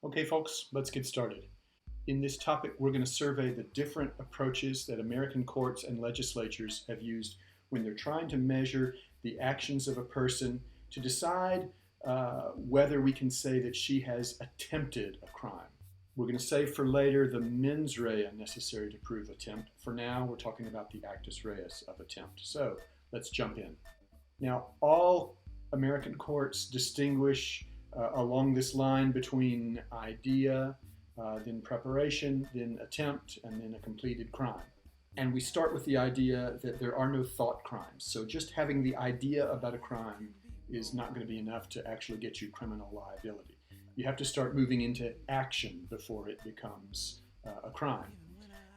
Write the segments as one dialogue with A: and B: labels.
A: Okay, folks, let's get started. In this topic, we're going to survey the different approaches that American courts and legislatures have used when they're trying to measure the actions of a person to decide whether we can say that she has attempted a crime. We're going to save for later the mens rea necessary to prove attempt. For now, we're talking about the actus reus of attempt. So let's jump in. Now, all American courts distinguish along this line between idea, then preparation, then attempt, and then a completed crime. And we start with the idea that there are no thought crimes. So just having the idea about a crime is not going to be enough to actually get you criminal liability. You have to start moving into action before it becomes a crime.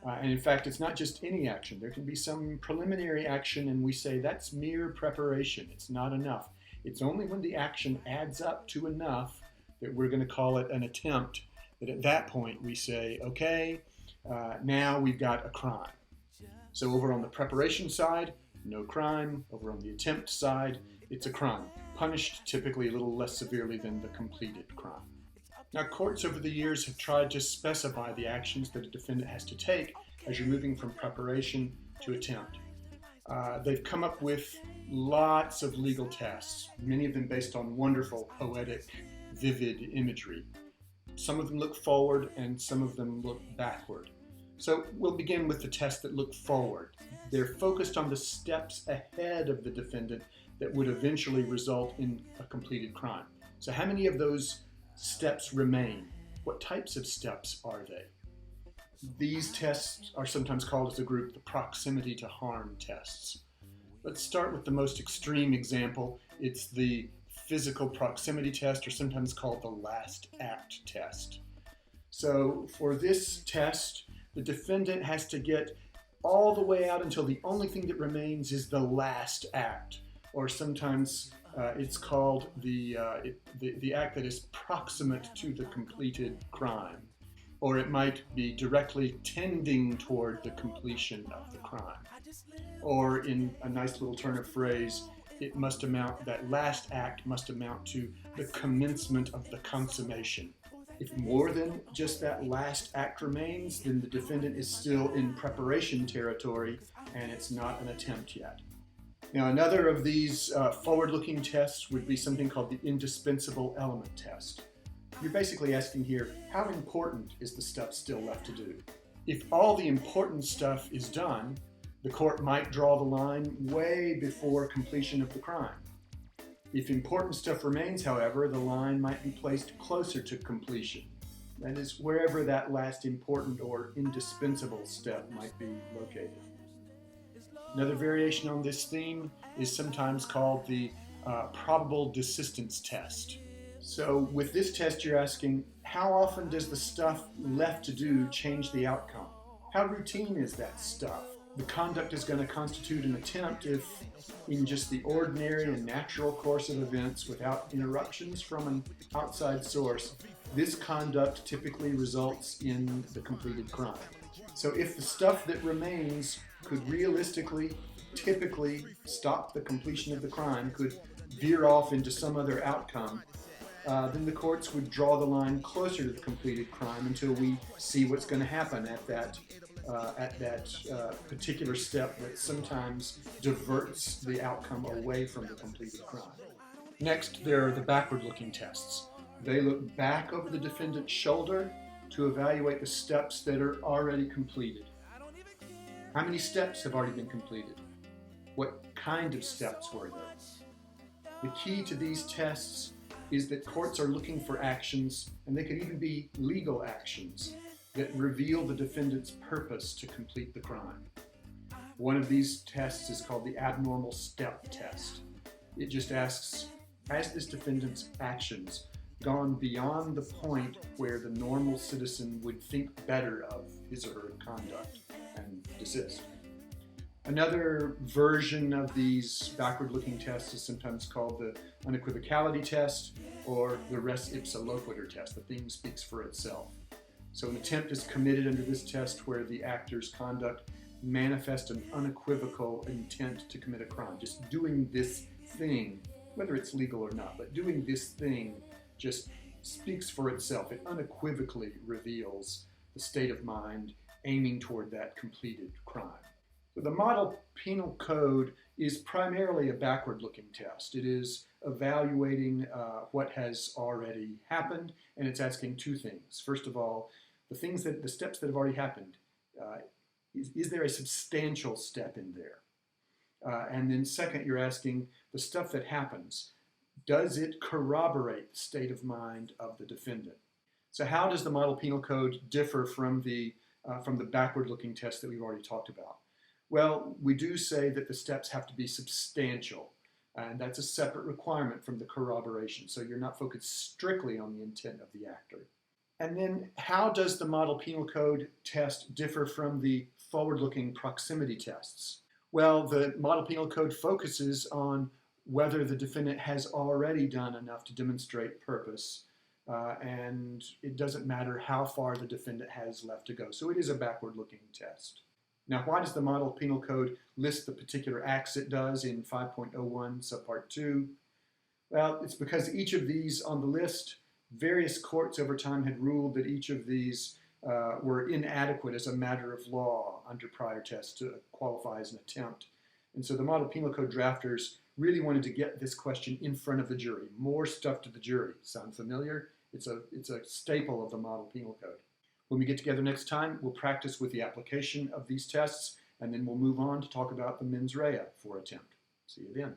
A: And in fact, it's not just any action. There can be some preliminary action, and we say that's mere preparation. It's not enough. It's only when the action adds up to enough that we're going to call it an attempt, that at that point we say, okay, now we've got a crime. So over on the preparation side, no crime. Over on the attempt side, it's a crime, punished typically a little less severely than the completed crime. Now, courts over the years have tried to specify the actions that a defendant has to take as you're moving from preparation to attempt. They've come up with lots of legal tests, many of them based on wonderful, poetic, vivid imagery. Some of them look forward and some of them look backward. So we'll begin with the tests that look forward. They're focused on the steps ahead of the defendant that would eventually result in a completed crime. So how many of those steps remain? What types of steps are they? These tests are sometimes called as a group the proximity to harm tests. Let's start with the most extreme example. It's the physical proximity test, or sometimes called the last act test. So for this test, the defendant has to get all the way out until the only thing that remains is the last act, or sometimes it's called the act that is proximate to the completed crime, or it might be directly tending toward the completion of the crime. Or in a nice little turn of phrase, that last act must amount to the commencement of the consummation. If more than just that last act remains, then the defendant is still in preparation territory and it's not an attempt yet. Now, another of these forward-looking tests would be something called the indispensable element test. You're basically asking here, how important is the stuff still left to do? If all the important stuff is done, the court might draw the line way before completion of the crime. If important stuff remains, however, the line might be placed closer to completion. That is, wherever that last important or indispensable step might be located. Another variation on this theme is sometimes called the probable desistance test. So with this test, you're asking, how often does the stuff left to do change the outcome? How routine is that stuff? The conduct is going to constitute an attempt if, in just the ordinary and natural course of events without interruptions from an outside source, this conduct typically results in the completed crime. So if the stuff that remains could realistically, typically stop the completion of the crime, could veer off into some other outcome, then the courts would draw the line closer to the completed crime until we see what's going to happen at that particular step that sometimes diverts the outcome away from the completed crime. Next, there are the backward-looking tests. They look back over the defendant's shoulder to evaluate the steps that are already completed. How many steps have already been completed? What kind of steps were there? The key to these tests is that courts are looking for actions, and they could even be legal actions, that reveal the defendant's purpose to complete the crime. One of these tests is called the abnormal step test. It just asks, has this defendant's actions gone beyond the point where the normal citizen would think better of his or her conduct and desist? Another version of these backward-looking tests is sometimes called the unequivocality test or the res ipsa loquitur test. The thing speaks for itself. So an attempt is committed under this test where the actor's conduct manifests an unequivocal intent to commit a crime. Just doing this thing, whether it's legal or not, but doing this thing just speaks for itself. It unequivocally reveals the state of mind aiming toward that completed crime. So the model penal code is primarily a backward-looking test. It is evaluating what has already happened, and it's asking two things. First of all, the steps that have already happened. Is there a substantial step in there? And then second, you're asking the stuff that happens, does it corroborate the state of mind of the defendant? So how does the model penal code differ from the backward-looking test that we've already talked about? Well, we do say that the steps have to be substantial, and that's a separate requirement from the corroboration. So you're not focused strictly on the intent of the actor. And then how does the model penal code test differ from the forward-looking proximity tests? Well, the model penal code focuses on whether the defendant has already done enough to demonstrate purpose, and it doesn't matter how far the defendant has left to go. So it is a backward-looking test. Now, why does the model penal code list the particular acts it does in 5.01 subpart 2? Well, it's because each of these on the list, various courts over time had ruled that each of these were inadequate as a matter of law under prior tests to qualify as an attempt. And so the model penal code drafters really wanted to get this question in front of the jury. More stuff to the jury. Sound familiar? It's a staple of the model penal code. When we get together next time, we'll practice with the application of these tests, and then we'll move on to talk about the mens rea for attempt. See you then.